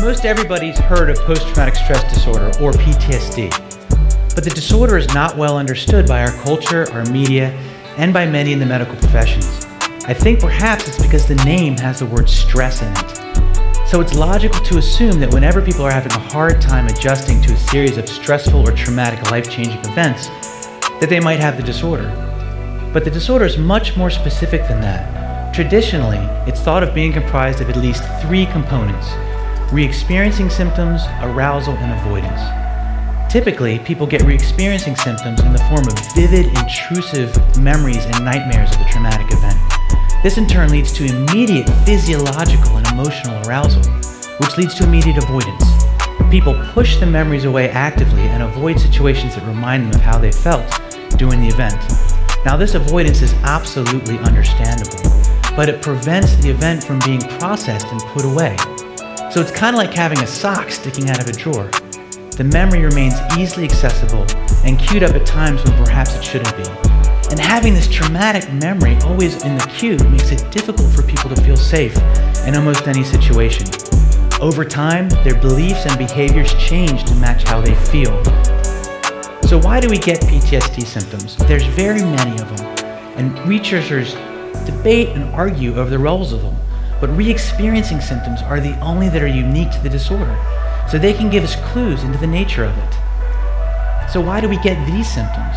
Most everybody's heard of post-traumatic stress disorder, or PTSD. But the disorder is not well understood by our culture, our media, and by many in the medical professions. I think perhaps it's because the name has the word stress in it. So it's logical to assume that whenever people are having a hard time adjusting to a series of stressful or traumatic life-changing events, that they might have the disorder. But the disorder is much more specific than that. Traditionally, it's thought of being comprised of at least 3 components: re-experiencing symptoms, arousal, and avoidance. Typically, people get re-experiencing symptoms in the form of vivid, intrusive memories and nightmares of the traumatic event. This in turn leads to immediate physiological and emotional arousal, which leads to immediate avoidance. People push the memories away actively and avoid situations that remind them of how they felt during the event. Now, this avoidance is absolutely understandable, but it prevents the event from being processed and put away. So it's kind of like having a sock sticking out of a drawer. The memory remains easily accessible and queued up at times when perhaps it shouldn't be. And having this traumatic memory always in the queue makes it difficult for people to feel safe in almost any situation. Over time, their beliefs and behaviors change to match how they feel. So why do we get PTSD symptoms? There's very many of them, and researchers debate and argue over the roles of them. But re-experiencing symptoms are the only that are unique to the disorder, so they can give us clues into the nature of it. So why do we get these symptoms?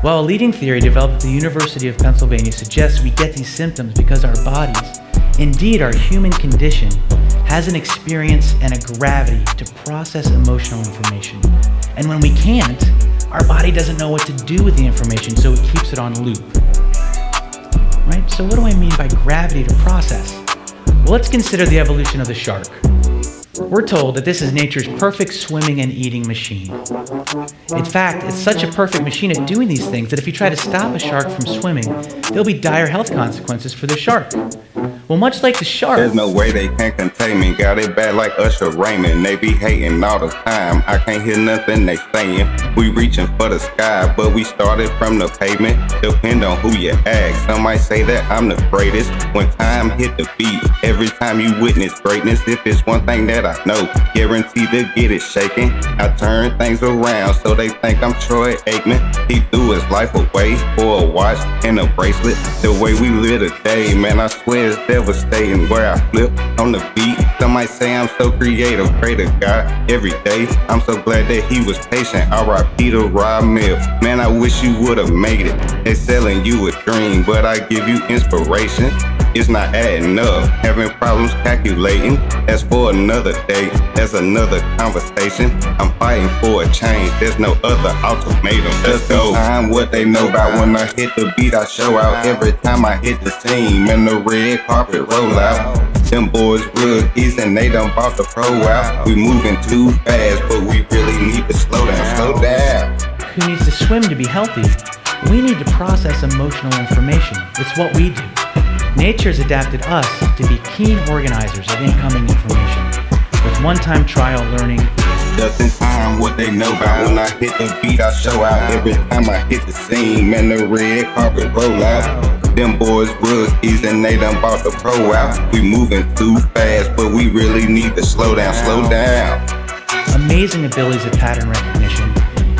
Well, a leading theory developed at the University of Pennsylvania suggests we get these symptoms because our bodies, indeed our human condition, has an experience and a gravity to process emotional information. And when we can't, our body doesn't know what to do with the information, so it keeps it on loop. Right? So what do I mean by gravity to process? Well, let's consider the evolution of the shark. We're told that this is nature's perfect swimming and eating machine. In fact, it's such a perfect machine at doing these things that if you try to stop a shark from swimming, there'll be dire health consequences for the shark. Well, much like the shark, there's no way they can contain me. Got it bad like Usher Raymond. They be hating all the time. I can't hear nothing they saying. We reaching for the sky, but we started from the pavement. Depend on who you ask. Some might say that I'm the greatest. When time hit the beat, every time you witness greatness, if it's one thing that I know, guaranteed to get it shaking. I turn things around so they think I'm Troy Aikman. He threw his life away for a watch and a bracelet. The way we live today, man, I swear it's devastating where I flip on the beat. Some might say I'm so creative, pray to God every day. I'm so glad that he was patient. R.I.P. to Rob Mills. Man, I wish you would've made it. They selling you a dream, but I give you inspiration. It's not adding up, having problems calculating. That's for another day, that's another conversation. I'm fighting for a change, there's no other ultimatum. Let's go. Time what they know about when I hit the beat, I show out. Every time I hit the scene, and the red carpet roll out. Them boys rookies and they done bought the pro out. We moving too fast, but we really need to slow down. Who needs to swim to be healthy? We need to process emotional information. It's what we do. Nature's adapted us to be keen organizers of incoming information, with one-time trial learning. Just in time what they know about. When I hit the beat, I show out. Every time I hit the scene, man, the red carpet roll out. Them boys rookies and they done bought the pro out. We moving too fast, but we really need to slow down. Amazing abilities of pattern recognition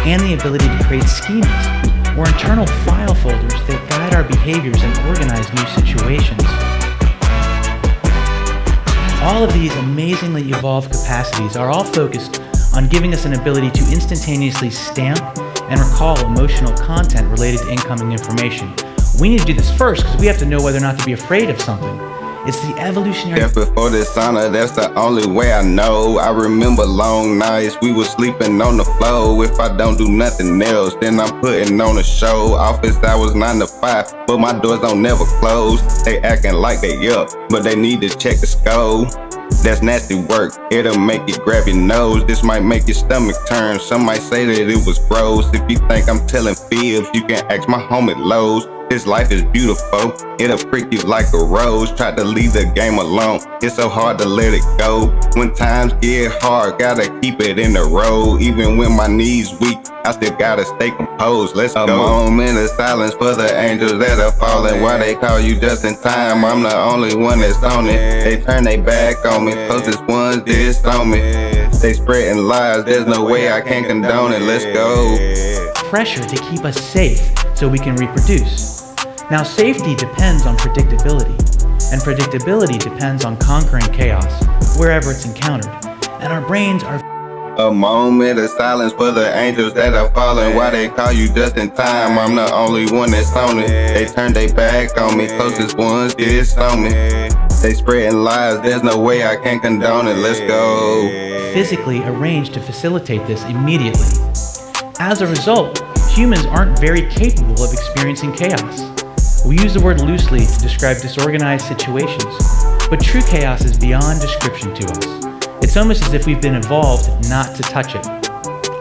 and the ability to create schemas or internal file folders that guide our behaviors and organize new situations. All of these amazingly evolved capacities are all focused on giving us an ability to instantaneously stamp and recall emotional content related to incoming information. We need to do this first because we have to know whether or not to be afraid of something. It's the evolutionary... Yeah, before this sauna, that's the only way I know. I remember long nights, we was sleeping on the floor. If I don't do nothing else, then I'm putting on a show. Office hours 9 to 5, but my doors don't never close. They acting like they up, but they need to check the scope. That's nasty work, it'll make you grab your nose. This might make your stomach turn, some might say that it was gross. If you think I'm telling fibs, you can ask my homie Lowe's. This life is beautiful, it'll prick you like a rose. Tried to leave the game alone, it's so hard to let it go. When times get hard, gotta keep it in the road. Even when my knees weak, I still gotta stay composed. Let's go. A moment of silence for the angels that are falling. Why they call you just in time? I'm the only one that's on it. They turn their back on me, closest ones disown me. They spreading lies, there's no way I can condone it. Let's go. Pressure to keep us safe so we can reproduce. Now, safety depends on predictability, and predictability depends on conquering chaos wherever it's encountered. And our brains are a moment of silence for the angels that are falling. Why they call you just in time? I'm the only one that's on it. They turn their back on me, closest ones disown me. They spreading lies, there's no way I can condone it. Let's go. Physically arranged to facilitate this immediately. As a result, humans aren't very capable of experiencing chaos. We use the word loosely to describe disorganized situations, but true chaos is beyond description to us. It's almost as if we've been evolved not to touch it.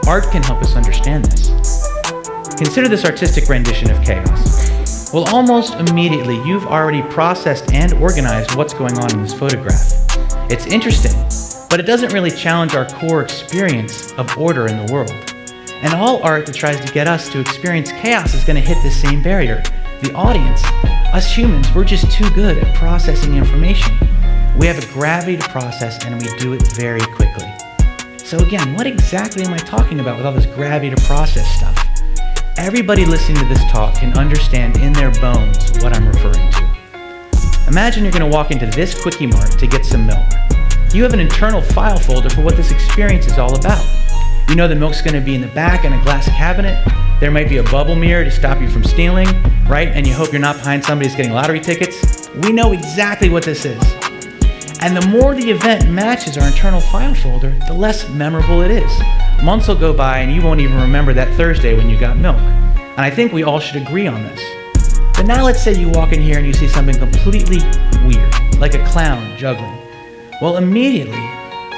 Art can help us understand this. Consider this artistic rendition of chaos. Well, almost immediately, you've already processed and organized what's going on in this photograph. It's interesting, but it doesn't really challenge our core experience of order in the world. And all art that tries to get us to experience chaos is going to hit this same barrier. The audience, us humans, we're just too good at processing information. We have a gravity to process and we do it very quickly. So again, what exactly am I talking about with all this gravity to process stuff? Everybody listening to this talk can understand in their bones what I'm referring to. Imagine you're going to walk into this Quickie Mart to get some milk. You have an internal file folder for what this experience is all about. You know the milk's going to be in the back in a glass cabinet. There might be a bubble mirror to stop you from stealing, right? And you hope you're not behind somebody who's getting lottery tickets. We know exactly what this is. And the more the event matches our internal file folder, the less memorable it is. Months will go by and you won't even remember that Thursday when you got milk. And I think we all should agree on this. But now let's say you walk in here and you see something completely weird, like a clown juggling. Well, immediately,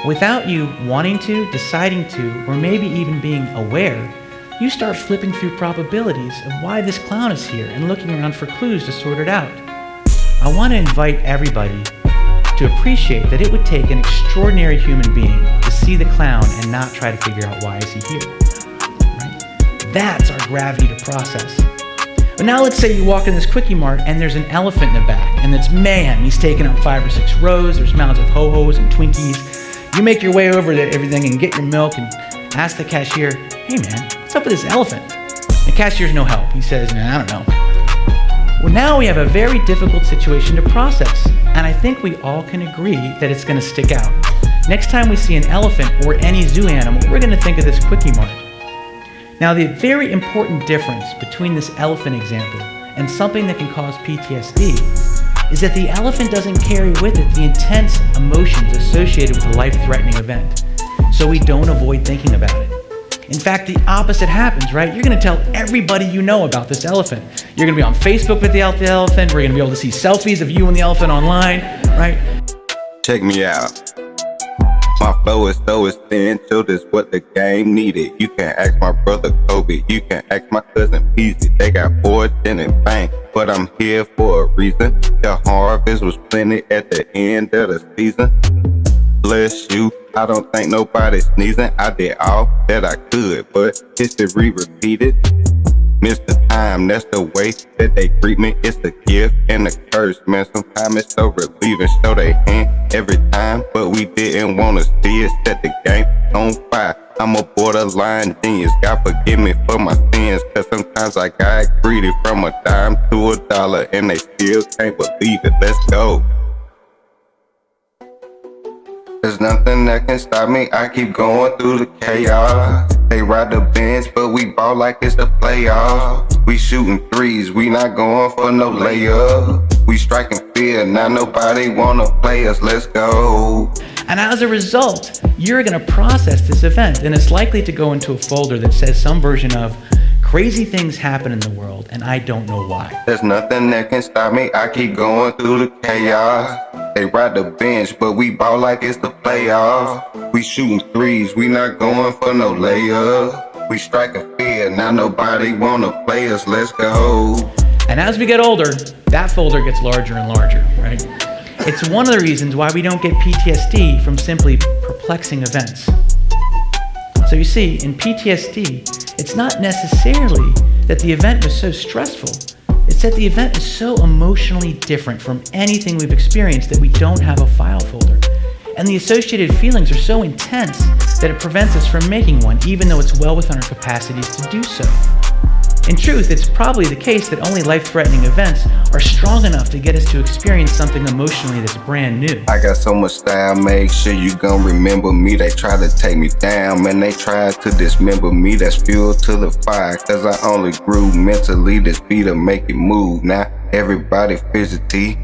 without you wanting to, deciding to, or maybe even being aware, you start flipping through probabilities of why this clown is here and looking around for clues to sort it out. I want to invite everybody to appreciate that it would take an extraordinary human being to see the clown and not try to figure out why is he here. Right? That's our gravity to process. But now let's say you walk in this Quickie Mart and there's an elephant in the back, and it's mayhem. He's taking up 5 or 6 rows. There's mounds of ho-hos and Twinkies. You make your way over to everything and get your milk and ask the cashier, "Hey man, what's up with this elephant?" The cashier's no help. He says, "I don't know." Well, now we have a very difficult situation to process, and I think we all can agree that it's going to stick out. Next time we see an elephant or any zoo animal, we're going to think of this Quickie Mart. Now, the very important difference between this elephant example and something that can cause PTSD is that the elephant doesn't carry with it the intense emotions associated with a life-threatening event, so we don't avoid thinking about it. In fact, the opposite happens, right? You're gonna tell everybody you know about this elephant. You're gonna be on Facebook with the elephant. We're gonna be able to see selfies of you and the elephant online, right? Check me out. My flow is so essential, this what the game needed. You can ask my brother Kobe, you can ask my cousin Peasy. They got fortune and fame, but I'm here for a reason. The harvest was plenty at the end of the season. Bless you, I don't think nobody's sneezing. I did all that I could, but history repeated. Mr. Time, that's the way that they treat me. It's a gift and a curse, man. Sometimes it's so relieving. Show they hand every time, but we didn't want to see it. Set the game on fire. I'm a borderline genius. God forgive me for my sins, cause sometimes I got greedy from a dime to $1 and they still can't believe it. Let's go. There's nothing that can stop me, I keep going through the chaos. They ride the bench, but we ball like it's the playoffs. We shooting threes, we not going for no layup. We striking fear, now nobody wanna play us, let's go. And as a result, you're gonna process this event, and it's likely to go into a folder that says some version of crazy things happen in the world, and I don't know why. There's nothing that can stop me, I keep going through the chaos. They ride the bench, but we ball like it's the playoffs. We shooting threes, we not going for no layup. We striking fear, now nobody wanna play us, let's go. And as we get older, that folder gets larger and larger, right? It's one of the reasons why we don't get PTSD from simply perplexing events. So you see, in PTSD, it's not necessarily that the event was so stressful. It's that the event is so emotionally different from anything we've experienced that we don't have a file folder. And the associated feelings are so intense that it prevents us from making one, even though it's well within our capacities to do so. In truth, it's probably the case that only life-threatening events are strong enough to get us to experience something emotionally that's brand new. I got so much style, make sure you gon' remember me. They try to take me down, man, they try to dismember me. That's fuel to the fire, cause I only grew mentally. This beat to make it move. Now everybody fidgety.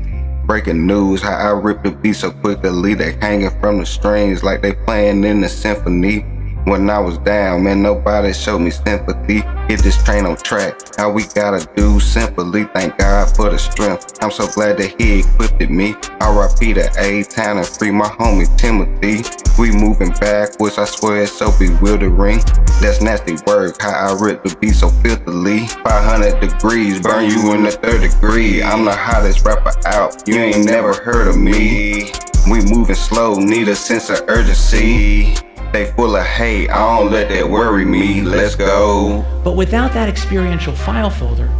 Breaking news, how I rip the beat so quickly. They hanging from the strings like they playing in the symphony. When I was down, man, nobody showed me sympathy. Get this train on track, how we gotta do simply. Thank God for the strength, I'm so glad that he equipped me. R.I.P. to A-Town and free my homie Timothy. We moving backwards, I swear it's so bewildering. That's nasty work, how I rip the beat so filthily. 500 degrees, burn you in the third degree. I'm the hottest rapper out, you ain't never heard of me. We moving slow, need a sense of urgency. They full of hate, I don't let that worry me, let's go. But without that experiential file folder,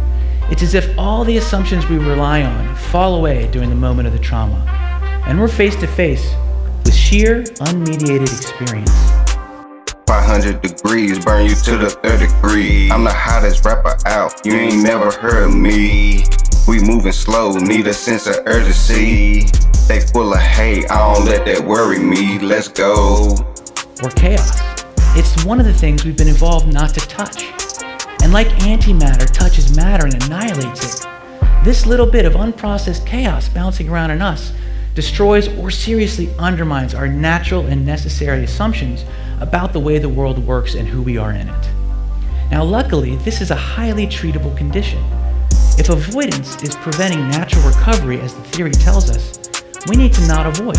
it's as if all the assumptions we rely on fall away during the moment of the trauma. And we're face to face with sheer, unmediated experience. 500 degrees, burn you to the third degree. I'm the hottest rapper out, you ain't never heard of me. We moving slow, need a sense of urgency. They full of hate, I don't let that worry me, let's go. Or chaos. It's one of the things we've been evolved not to touch. And like antimatter touches matter and annihilates it, this little bit of unprocessed chaos bouncing around in us destroys or seriously undermines our natural and necessary assumptions about the way the world works and who we are in it. Now luckily, this is a highly treatable condition. If avoidance is preventing natural recovery, as the theory tells us, we need to not avoid.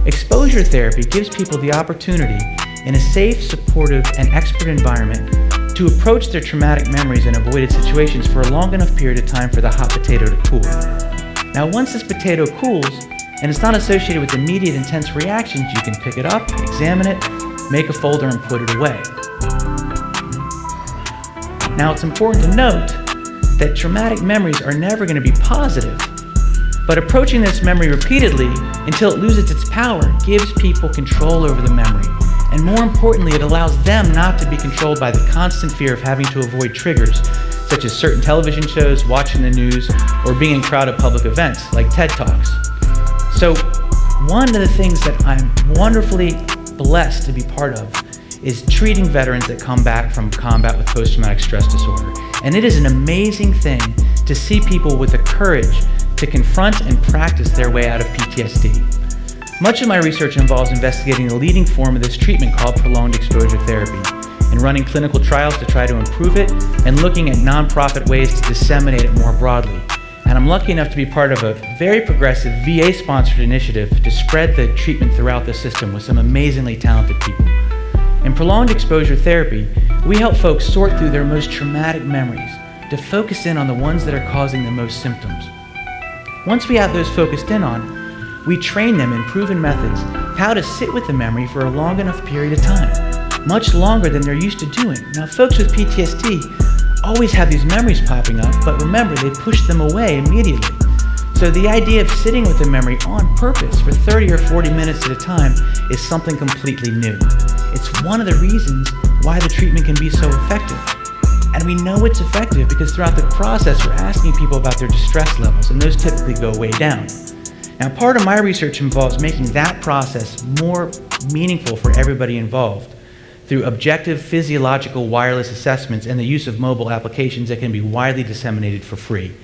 Exposure therapy gives people the opportunity in a safe, supportive, and expert environment to approach their traumatic memories and avoided situations for a long enough period of time for the hot potato to cool. Now, once this potato cools, and it's not associated with immediate intense reactions, you can pick it up, examine it, make a folder, and put it away. Now, it's important to note that traumatic memories are never going to be positive. But approaching this memory repeatedly until it loses its power gives people control over the memory. And more importantly, it allows them not to be controlled by the constant fear of having to avoid triggers, such as certain television shows, watching the news, or being in crowded public events like TED Talks. So one of the things that I'm wonderfully blessed to be part of is treating veterans that come back from combat with post-traumatic stress disorder. And it is an amazing thing to see people with the courage to confront and practice their way out of PTSD. Much of my research involves investigating the leading form of this treatment called prolonged exposure therapy, and running clinical trials to try to improve it, and looking at nonprofit ways to disseminate it more broadly. And I'm lucky enough to be part of a very progressive VA-sponsored initiative to spread the treatment throughout the system with some amazingly talented people. In prolonged exposure therapy, we help folks sort through their most traumatic memories to focus in on the ones that are causing the most symptoms. Once we have those focused in on, we train them in proven methods how to sit with the memory for a long enough period of time, much longer than they're used to doing. Now, folks with PTSD always have these memories popping up, but remember, they push them away immediately. So the idea of sitting with the memory on purpose for 30 or 40 minutes at a time is something completely new. It's one of the reasons why the treatment can be so effective. And we know it's effective because throughout the process, we're asking people about their distress levels, and those typically go way down. Now, part of my research involves making that process more meaningful for everybody involved through objective physiological wireless assessments and the use of mobile applications that can be widely disseminated for free.